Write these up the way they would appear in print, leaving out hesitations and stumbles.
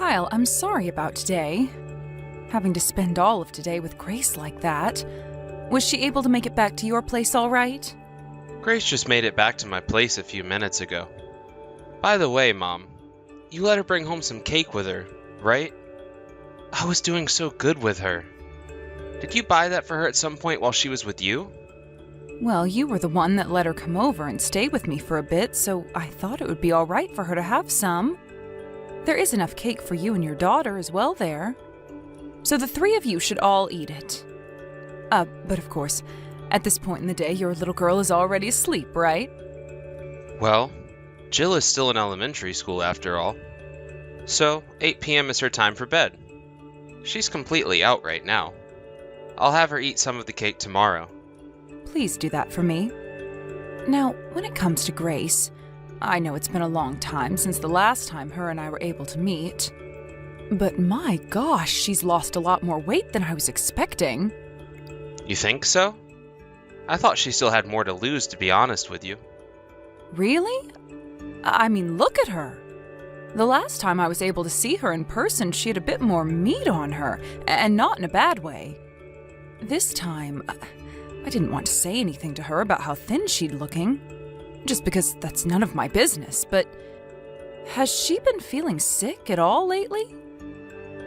Kyle, I'm sorry about today. Having to spend all of today with Grace like that. Was she able to make it back to your place all right? Grace just made it back to my place a few minutes ago. By the way, Mom, you let her bring home some cake with her, right? I was doing so good with her. Did you buy that for her at some point while she was with you? Well, you were the one that let her come over and stay with me for a bit, so I thought it would be all right for her to have some. There is enough cake for you and your daughter as well there. So the three of you should all eat it. But of course, at this point in the day, your little girl is already asleep, right? Well, Jill is still in elementary school after all. So, 8 p.m. is her time for bed. She's completely out right now. I'll have her eat some of the cake tomorrow. Please do that for me. Now, when it comes to Grace, I know it's been a long time since the last time her and I were able to meet. But my gosh, she's lost a lot more weight than I was expecting. You think so? I thought she still had more to lose, to be honest with you. Really? I mean, look at her. The last time I was able to see her in person, she had a bit more meat on her, and not in a bad way. This time, I didn't want to say anything to her about how thin she'd looking, just because that's none of my business, but has she been feeling sick at all lately?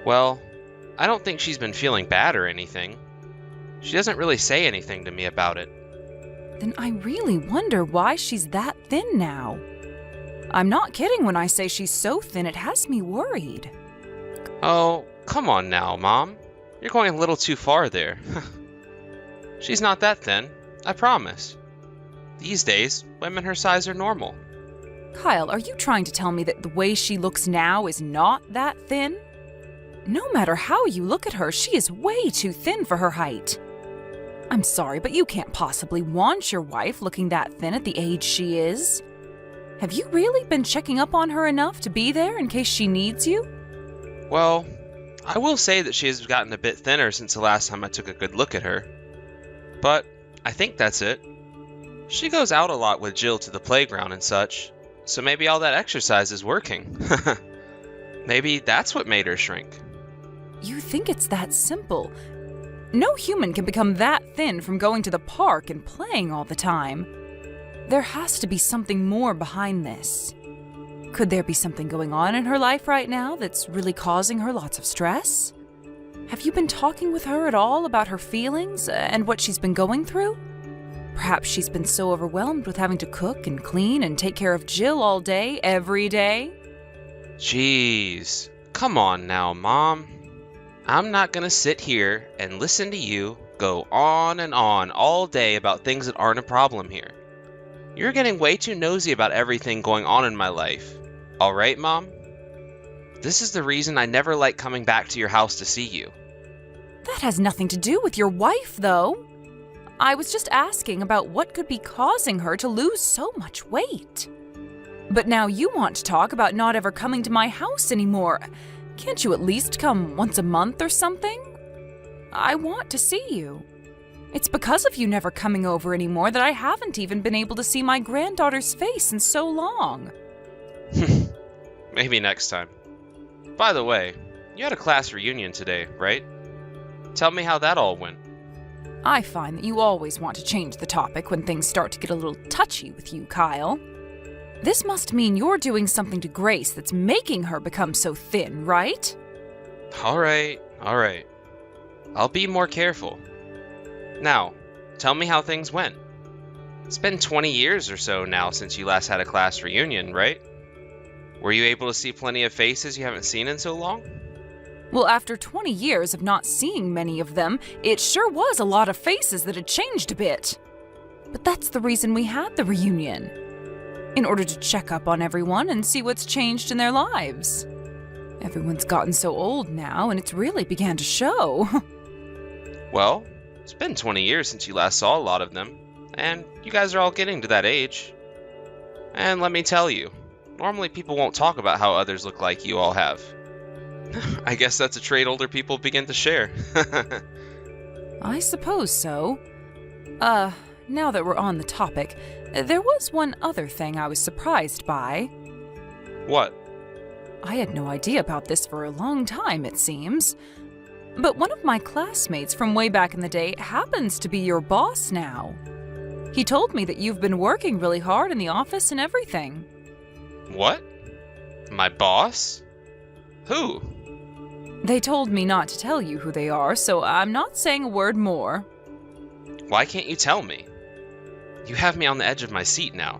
Well, I don't think she's been feeling bad or anything. She doesn't really say anything to me about it. Then I really wonder why she's that thin now. I'm not kidding when I say she's so thin it has me worried. Oh, come on now, Mom. You're going a little too far there. She's not that thin, I promise. These days, women her size are normal. Kyle, are you trying to tell me that the way she looks now is not that thin? No matter how you look at her, she is way too thin for her height. I'm sorry, but you can't possibly want your wife looking that thin at the age she is. Have you really been checking up on her enough to be there in case she needs you? Well, I will say that she has gotten a bit thinner since the last time I took a good look at her. But I think that's it. She goes out a lot with Jill to the playground and such, so maybe all that exercise is working. Maybe that's what made her shrink. You think it's that simple? No human can become that thin from going to the park and playing all the time. There has to be something more behind this. Could there be something going on in her life right now that's really causing her lots of stress? Have you been talking with her at all about her feelings and what she's been going through? Perhaps she's been so overwhelmed with having to cook and clean and take care of Jill all day, every day? Jeez, come on now, Mom. I'm not gonna sit here and listen to you go on and on all day about things that aren't a problem here. You're getting way too nosy about everything going on in my life. All right, Mom? This is the reason I never like coming back to your house to see you. That has nothing to do with your wife, though. I was just asking about what could be causing her to lose so much weight. But now you want to talk about not ever coming to my house anymore. Can't you at least come once a month or something? I want to see you. It's because of you never coming over anymore that I haven't even been able to see my granddaughter's face in so long. Maybe next time. By the way, you had a class reunion today, right? Tell me how that all went. I find that you always want to change the topic when things start to get a little touchy with you, Kyle. This must mean you're doing something to Grace that's making her become so thin, right? All right. I'll be more careful. Now, tell me how things went. It's been 20 years or so now since you last had a class reunion, right? Were you able to see plenty of faces you haven't seen in so long? Well, after 20 years of not seeing many of them, it sure was a lot of faces that had changed a bit. But that's the reason we had the reunion. In order to check up on everyone and see what's changed in their lives. Everyone's gotten so old now, and it's really began to show. Well, it's been 20 years since you last saw a lot of them, and you guys are all getting to that age. And let me tell you, normally people won't talk about how others look like you all have. I guess that's a trait older people begin to share. I suppose so. Now that we're on the topic, there was one other thing I was surprised by. What? I had no idea about this for a long time, it seems. But one of my classmates from way back in the day happens to be your boss now. He told me that you've been working really hard in the office and everything. What? My boss? Who? They told me not to tell you who they are, so I'm not saying a word more. Why can't you tell me? You have me on the edge of my seat now.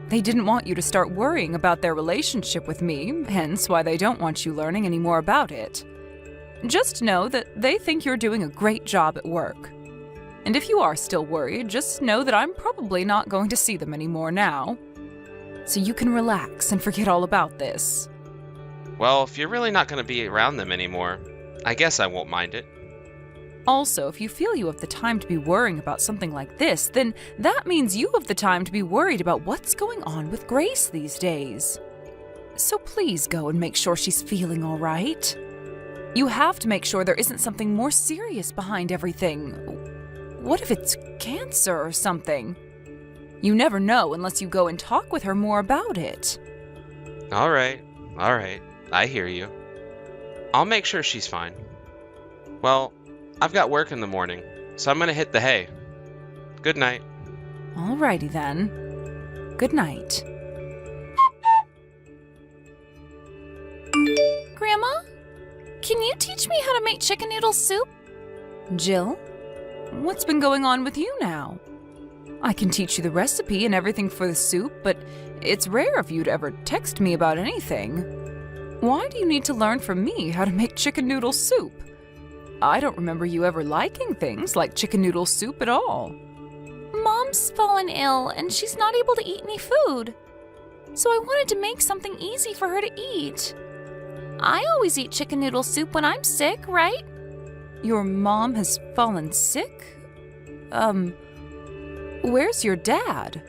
They didn't want you to start worrying about their relationship with me, hence why they don't want you learning any more about it. Just know that they think you're doing a great job at work. And if you are still worried, just know that I'm probably not going to see them anymore now. So you can relax and forget all about this. Well, if you're really not going to be around them anymore, I guess I won't mind it. Also, if you feel you have the time to be worrying about something like this, then that means you have the time to be worried about what's going on with Grace these days. So please go and make sure she's feeling all right. You have to make sure there isn't something more serious behind everything. What if it's cancer or something? You never know unless you go and talk with her more about it. All right. I hear you. I'll make sure she's fine. Well, I've got work in the morning, so I'm gonna hit the hay. Good night. Alrighty then. Good night. Grandma, can you teach me how to make chicken noodle soup? Jill, what's been going on with you now? I can teach you the recipe and everything for the soup, but it's rare of you to ever text me about anything. Why do you need to learn from me how to make chicken noodle soup? I don't remember you ever liking things like chicken noodle soup at all. Mom's fallen ill and she's not able to eat any food. So I wanted to make something easy for her to eat. I always eat chicken noodle soup when I'm sick, right? Your mom has fallen sick? Where's your dad?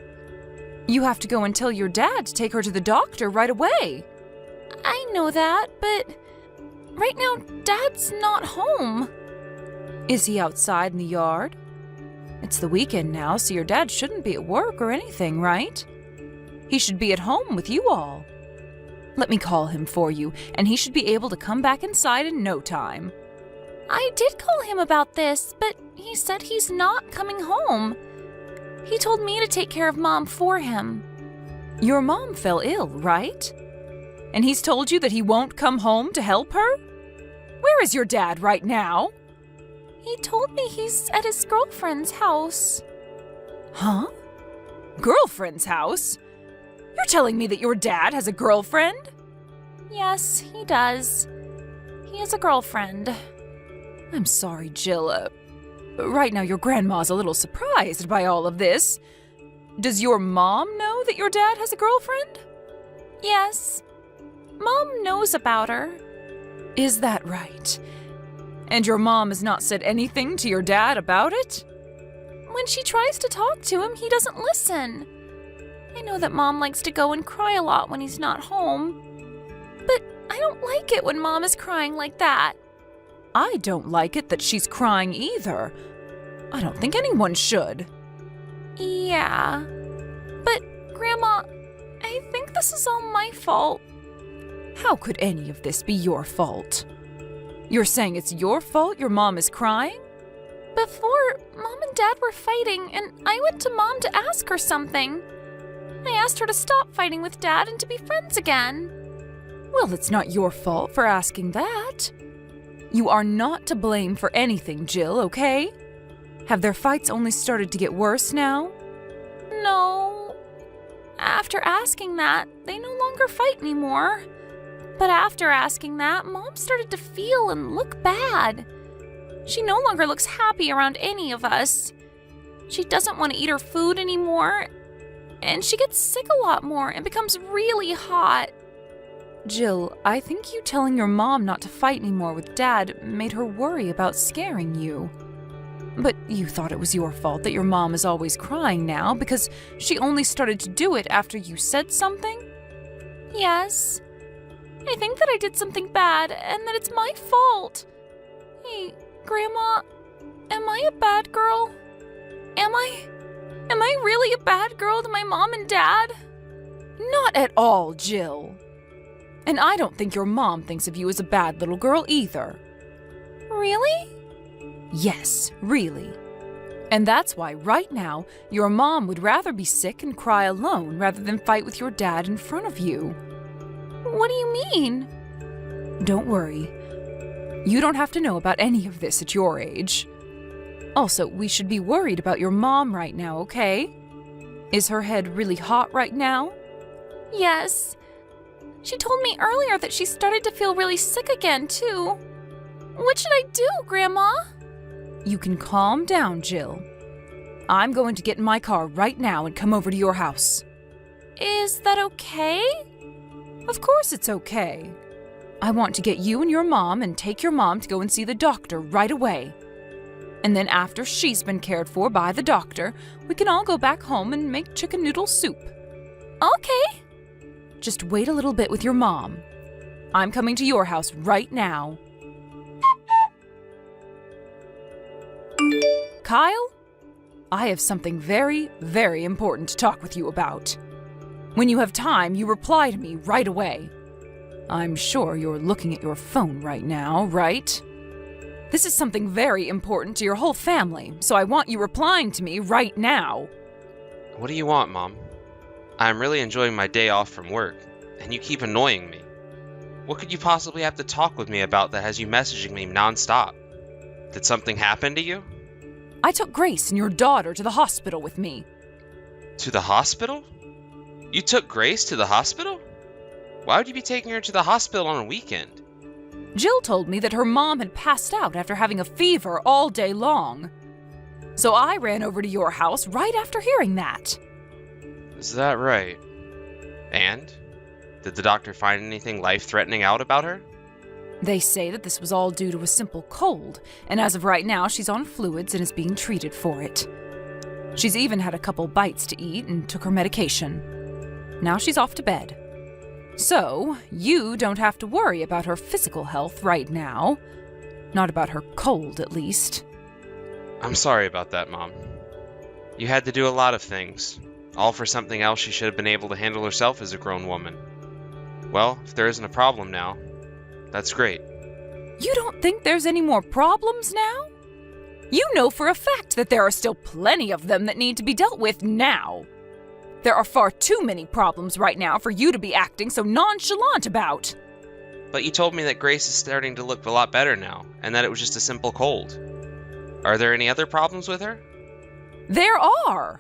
You have to go and tell your dad to take her to the doctor right away. I know that, but right now Dad's not home. Is he outside in the yard? It's the weekend now, so your dad shouldn't be at work or anything, right? He should be at home with you all. Let me call him for you, and he should be able to come back inside in no time. I did call him about this, but he said he's not coming home. He told me to take care of Mom for him. Your mom fell ill, right? And he's told you that he won't come home to help her? Where is your dad right now? He told me he's at his girlfriend's house. Huh? Girlfriend's house? You're telling me that your dad has a girlfriend? Yes, he does. He has a girlfriend. I'm sorry, Jill. Right now your grandma's a little surprised by all of this. Does your mom know that your dad has a girlfriend? Yes. Mom knows about her. Is that right? And your mom has not said anything to your dad about it? When she tries to talk to him, he doesn't listen. I know that Mom likes to go and cry a lot when he's not home. But I don't like it when Mom is crying like that. I don't like it that she's crying either. I don't think anyone should. Yeah. But, Grandma, I think this is all my fault. How could any of this be your fault? You're saying it's your fault your mom is crying? Before, Mom and Dad were fighting, and I went to Mom to ask her something. I asked her to stop fighting with Dad and to be friends again. Well, it's not your fault for asking that. You are not to blame for anything, Jill, okay? Have their fights only started to get worse now? No. After asking that, they no longer fight anymore. But after asking that, Mom started to feel and look bad. She no longer looks happy around any of us. She doesn't want to eat her food anymore. And she gets sick a lot more and becomes really hot. Jill, I think you telling your mom not to fight anymore with Dad made her worry about scaring you. But you thought it was your fault that your mom is always crying now because she only started to do it after you said something? Yes. I think that I did something bad and that it's my fault. Hey, Grandma, am I a bad girl? Am I really a bad girl to my mom and Dad? Not at all, Jill. And I don't think your mom thinks of you as a bad little girl either. Really? Yes, really. And that's why right now, your mom would rather be sick and cry alone rather than fight with your dad in front of you. What do you mean? Don't worry. You don't have to know about any of this at your age. Also, we should be worried about your mom right now, okay? Is her head really hot right now? Yes. She told me earlier that she started to feel really sick again, too. What should I do, Grandma? You can calm down, Jill. I'm going to get in my car right now and come over to your house. Is that okay? Of course it's okay. I want to get you and your mom and take your mom to go and see the doctor right away. And then after she's been cared for by the doctor, we can all go back home and make chicken noodle soup. Okay. Just wait a little bit with your mom. I'm coming to your house right now. Kyle, I have something very, very important to talk with you about. When you have time, you reply to me right away. I'm sure you're looking at your phone right now, right? This is something very important to your whole family, so I want you replying to me right now. What do you want, Mom? I'm really enjoying my day off from work, and you keep annoying me. What could you possibly have to talk with me about that has you messaging me nonstop? Did something happen to you? I took Grace and your daughter to the hospital with me. To the hospital? You took Grace to the hospital? Why would you be taking her to the hospital on a weekend? Jill told me that her mom had passed out after having a fever all day long. So I ran over to your house right after hearing that. Is that right? And? Did the doctor find anything life-threatening out about her? They say that this was all due to a simple cold, and as of right now, she's on fluids and is being treated for it. She's even had a couple bites to eat and took her medication. Now she's off to bed. So, you don't have to worry about her physical health right now. Not about her cold, at least. I'm sorry about that, Mom. You had to do a lot of things, all for something else she should have been able to handle herself as a grown woman. Well, if there isn't a problem now, that's great. You don't think there's any more problems now? You know for a fact that there are still plenty of them that need to be dealt with now. There are far too many problems right now for you to be acting so nonchalant about. But you told me that Grace is starting to look a lot better now, and that it was just a simple cold. Are there any other problems with her? There are.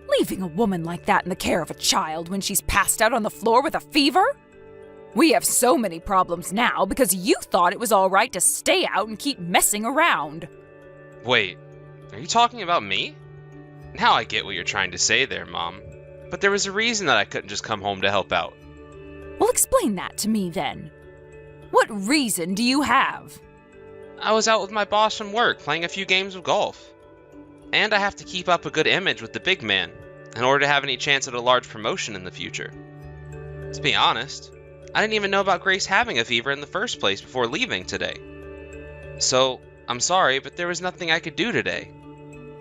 Leaving a woman like that in the care of a child when she's passed out on the floor with a fever? We have so many problems now because you thought it was all right to stay out and keep messing around. Wait, are you talking about me? Now I get what you're trying to say there, Mom. But there was a reason that I couldn't just come home to help out. Well, explain that to me then. What reason do you have? I was out with my boss from work playing a few games of golf. And I have to keep up a good image with the big man in order to have any chance at a large promotion in the future. To be honest, I didn't even know about Grace having a fever in the first place before leaving today. So, I'm sorry, but there was nothing I could do today.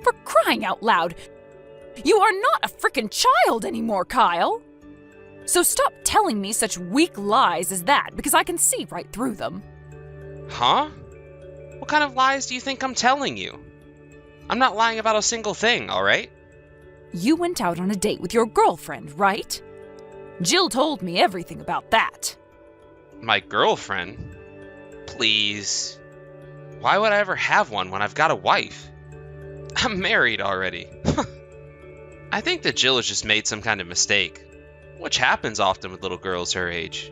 For crying out loud! You are not a frickin' child anymore, Kyle! So stop telling me such weak lies as that, because I can see right through them. Huh? What kind of lies do you think I'm telling you? I'm not lying about a single thing, alright? You went out on a date with your girlfriend, right? Jill told me everything about that. My girlfriend? Please. Why would I ever have one when I've got a wife? I'm married already. I think that Jill has just made some kind of mistake, which happens often with little girls her age.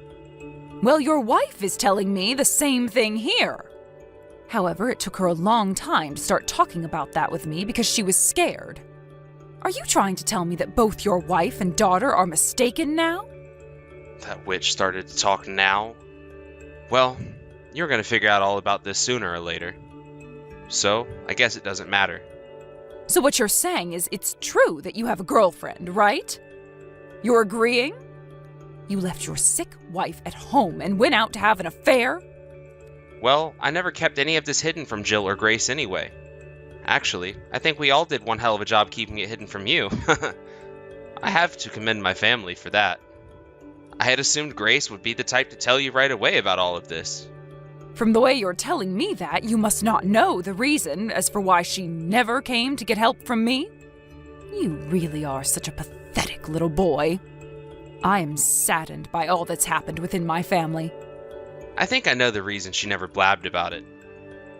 Well, your wife is telling me the same thing here. However, it took her a long time to start talking about that with me because she was scared. Are you trying to tell me that both your wife and daughter are mistaken now? That witch started to talk now. Well, you're going to figure out all about this sooner or later. So, I guess it doesn't matter. So what you're saying is it's true that you have a girlfriend, right? You're agreeing? You left your sick wife at home and went out to have an affair? Well, I never kept any of this hidden from Jill or Grace anyway. Actually, I think we all did one hell of a job keeping it hidden from you. I have to commend my family for that. I had assumed Grace would be the type to tell you right away about all of this. From the way you're telling me that, you must not know the reason as for why she never came to get help from me. You really are such a pathetic little boy. I am saddened by all that's happened within my family. I think I know the reason she never blabbed about it.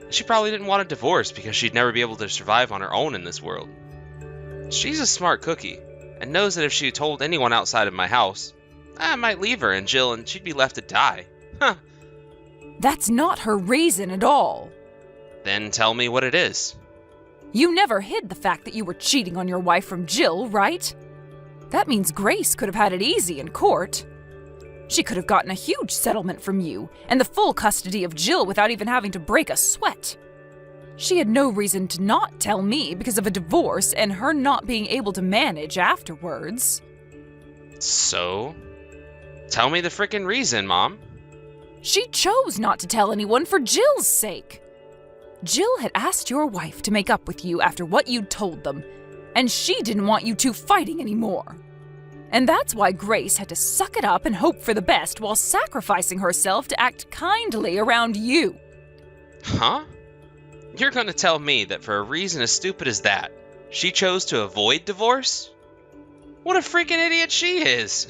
She probably didn't want a divorce because she'd never be able to survive on her own in this world. She's a smart cookie, and knows that if she told anyone outside of my house, I might leave her and Jill and she'd be left to die. Huh. That's not her reason at all. Then tell me what it is. You never hid the fact that you were cheating on your wife from Jill, right? That means Grace could have had it easy in court. She could have gotten a huge settlement from you and the full custody of Jill without even having to break a sweat. She had no reason to not tell me because of a divorce and her not being able to manage afterwards. So? Tell me the frickin' reason, Mom. She chose not to tell anyone for Jill's sake. Jill had asked your wife to make up with you after what you'd told them, and she didn't want you two fighting anymore. And that's why Grace had to suck it up and hope for the best while sacrificing herself to act kindly around you. Huh? You're gonna tell me that for a reason as stupid as that, she chose to avoid divorce? What a freaking idiot she is!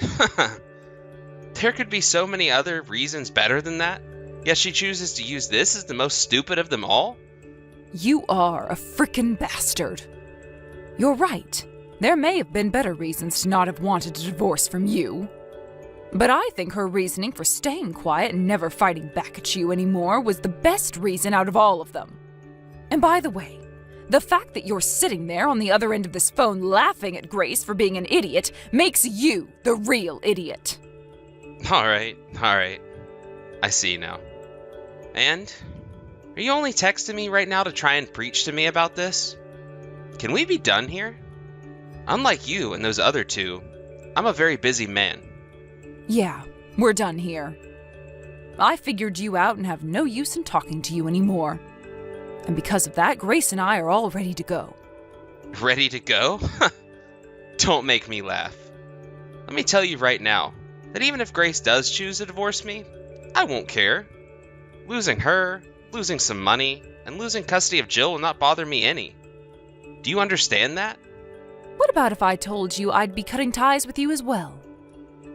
There could be so many other reasons better than that, yet she chooses to use this as the most stupid of them all? You are a frickin' bastard. You're right. There may have been better reasons to not have wanted a divorce from you. But I think her reasoning for staying quiet and never fighting back at you anymore was the best reason out of all of them. And by the way, the fact that you're sitting there on the other end of this phone laughing at Grace for being an idiot makes you the real idiot. Alright. I see now. And? Are you only texting me right now to try and preach to me about this? Can we be done here? Unlike you and those other two, I'm a very busy man. Yeah, we're done here. I figured you out and have no use in talking to you anymore. And because of that, Grace and I are all ready to go. Ready to go? Don't make me laugh. Let me tell you right now, that even if Grace does choose to divorce me, I won't care. Losing her, losing some money, and losing custody of Jill will not bother me any. Do you understand that? What about if I told you I'd be cutting ties with you as well?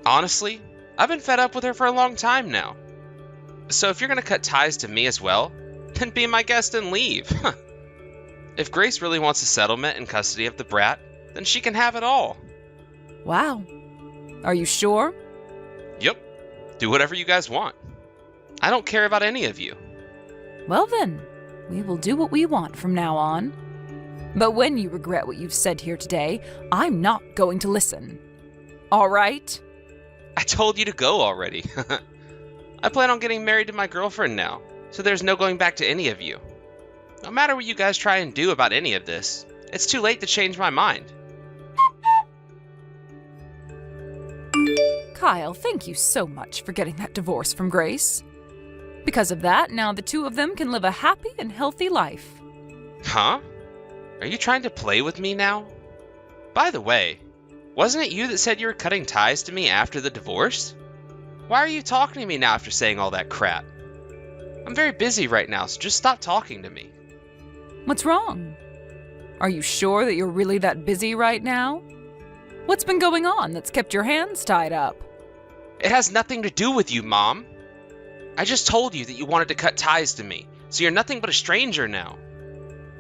Honestly, I've been fed up with her for a long time now. So if you're gonna cut ties to me as well, then be my guest and leave. If Grace really wants a settlement and custody of the brat, then she can have it all. Wow. Are you sure? Yep. Do whatever you guys want. I don't care about any of you. Well then, we will do what we want from now on. But when you regret what you've said here today, I'm not going to listen. All right? I told you to go already. I plan on getting married to my girlfriend now, so there's no going back to any of you. No matter what you guys try and do about any of this, it's too late to change my mind. Kyle, thank you so much for getting that divorce from Grace. Because of that, now the two of them can live a happy and healthy life. Huh? Are you trying to play with me now? By the way, wasn't it you that said you were cutting ties to me after the divorce? Why are you talking to me now after saying all that crap? I'm very busy right now, so just stop talking to me. What's wrong? Are you sure that you're really that busy right now? What's been going on that's kept your hands tied up? It has nothing to do with you, Mom. I just told you that you wanted to cut ties to me, so you're nothing but a stranger now.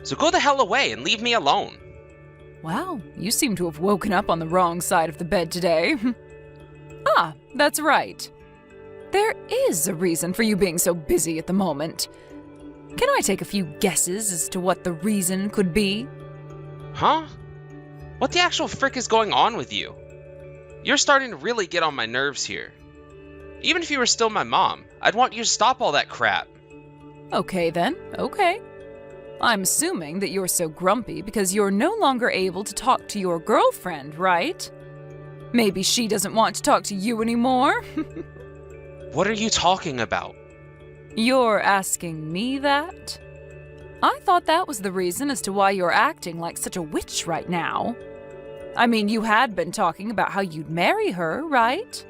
So go the hell away and leave me alone. Wow, you seem to have woken up on the wrong side of the bed today. Ah, that's right. There is a reason for you being so busy at the moment. Can I take a few guesses as to what the reason could be? Huh? What the actual frick is going on with you? You're starting to really get on my nerves here. Even if you were still my mom, I'd want you to stop all that crap. Okay then, okay. I'm assuming that you're so grumpy because you're no longer able to talk to your girlfriend, right? Maybe she doesn't want to talk to you anymore? What are you talking about? You're asking me that? I thought that was the reason as to why you're acting like such a witch right now. I mean, you had been talking about how you'd marry her, right?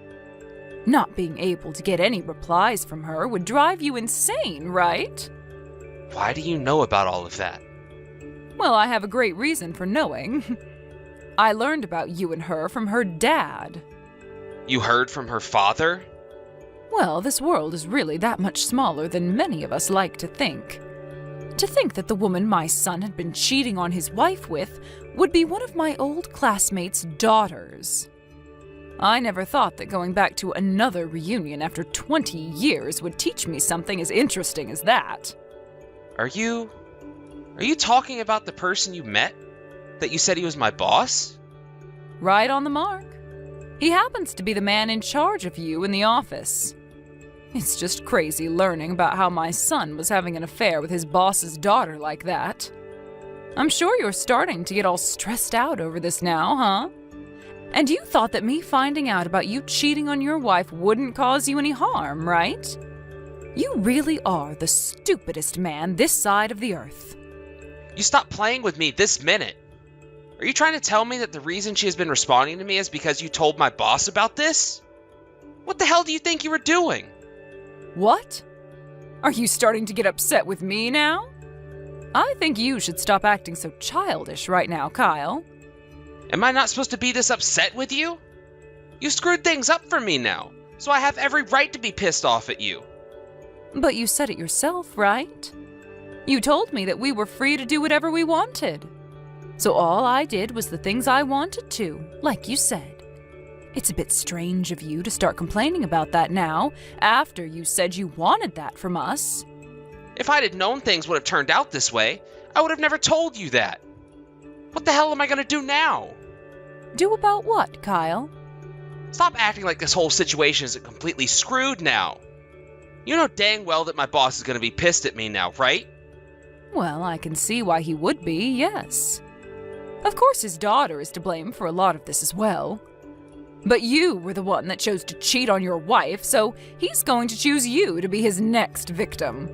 Not being able to get any replies from her would drive you insane, right? Why do you know about all of that? Well, I have a great reason for knowing. I learned about you and her from her dad. You heard from her father? Well, this world is really that much smaller than many of us like to think. To think that the woman my son had been cheating on his wife with would be one of my old classmates' daughters. I never thought that going back to another reunion after 20 years would teach me something as interesting as that. Are you talking about the person you met? That you said he was my boss? Right on the mark. He happens to be the man in charge of you in the office. It's just crazy learning about how my son was having an affair with his boss's daughter like that. I'm sure you're starting to get all stressed out over this now, huh? And you thought that me finding out about you cheating on your wife wouldn't cause you any harm, right? You really are the stupidest man this side of the earth. You stop playing with me this minute. Are you trying to tell me that the reason she has been responding to me is because you told my boss about this? What the hell do you think you were doing? What? Are you starting to get upset with me now? I think you should stop acting so childish right now, Kyle. Am I not supposed to be this upset with you? You screwed things up for me now, so I have every right to be pissed off at you. But you said it yourself, right? You told me that we were free to do whatever we wanted. So all I did was the things I wanted to, like you said. It's a bit strange of you to start complaining about that now, after you said you wanted that from us. If I'd known things would have turned out this way, I would have never told you that. What the hell am I going to do now? Do about what, Kyle? Stop acting like this whole situation isn't completely screwed now. You know dang well that my boss is going to be pissed at me now, right? Well, I can see why he would be, yes. Of course his daughter is to blame for a lot of this as well. But you were the one that chose to cheat on your wife, so he's going to choose you to be his next victim.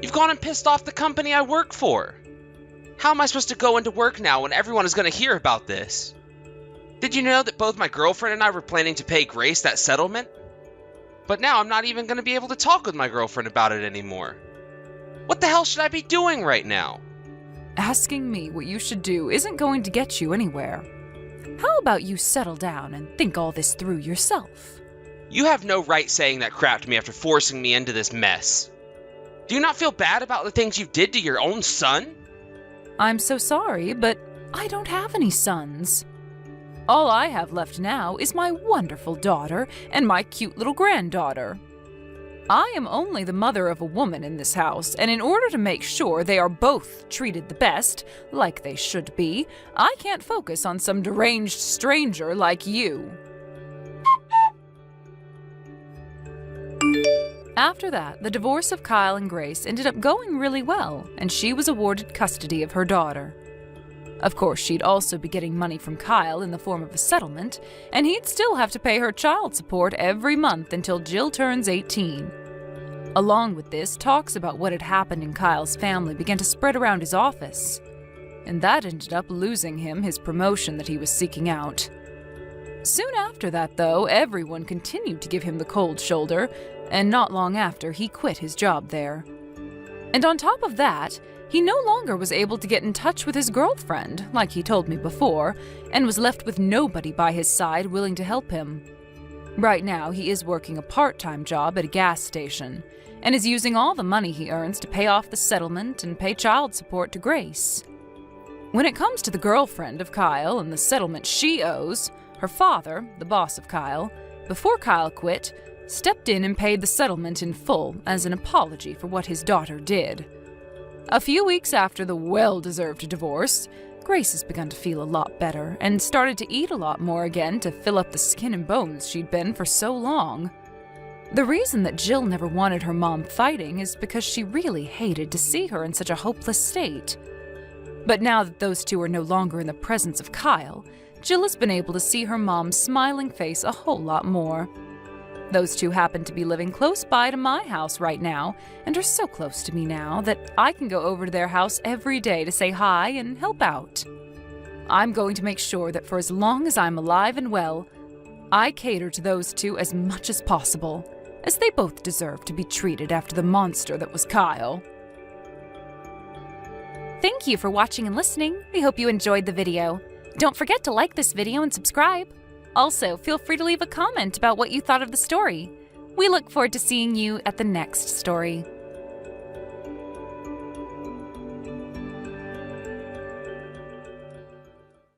You've gone and pissed off the company I work for. How am I supposed to go into work now when everyone is going to hear about this? Did you know that both my girlfriend and I were planning to pay Grace that settlement? But now I'm not even going to be able to talk with my girlfriend about it anymore. What the hell should I be doing right now? Asking me what you should do isn't going to get you anywhere. How about you settle down and think all this through yourself? You have no right saying that crap to me after forcing me into this mess. Do you not feel bad about the things you did to your own son? I'm so sorry, but I don't have any sons. All I have left now is my wonderful daughter and my cute little granddaughter. I am only the mother of a woman in this house, and in order to make sure they are both treated the best, like they should be, I can't focus on some deranged stranger like you. After that, the divorce of Kyle and Grace ended up going really well, and she was awarded custody of her daughter. Of course, she'd also be getting money from Kyle in the form of a settlement, and he'd still have to pay her child support every month until Jill turns 18. Along with this, talks about what had happened in Kyle's family began to spread around his office, and that ended up losing him his promotion that he was seeking out. Soon after that, though, everyone continued to give him the cold shoulder, and not long after, he quit his job there. And on top of that, he no longer was able to get in touch with his girlfriend, like he told me before, and was left with nobody by his side willing to help him. Right now, he is working a part-time job at a gas station, and is using all the money he earns to pay off the settlement and pay child support to Grace. When it comes to the girlfriend of Kyle and the settlement she owes, her father, the boss of Kyle, before Kyle quit, stepped in and paid the settlement in full as an apology for what his daughter did. A few weeks after the well-deserved divorce, Grace has begun to feel a lot better and started to eat a lot more again to fill up the skin and bones she'd been for so long. The reason that Jill never wanted her mom fighting is because she really hated to see her in such a hopeless state. But now that those two are no longer in the presence of Kyle, Jill has been able to see her mom's smiling face a whole lot more. Those two happen to be living close by to my house right now, and are so close to me now that I can go over to their house every day to say hi and help out. I'm going to make sure that for as long as I'm alive and well, I cater to those two as much as possible, as they both deserve to be treated after the monster that was Kyle. Thank you for watching and listening. We hope you enjoyed the video. Don't forget to like this video and subscribe. Also, feel free to leave a comment about what you thought of the story. We look forward to seeing you at the next story.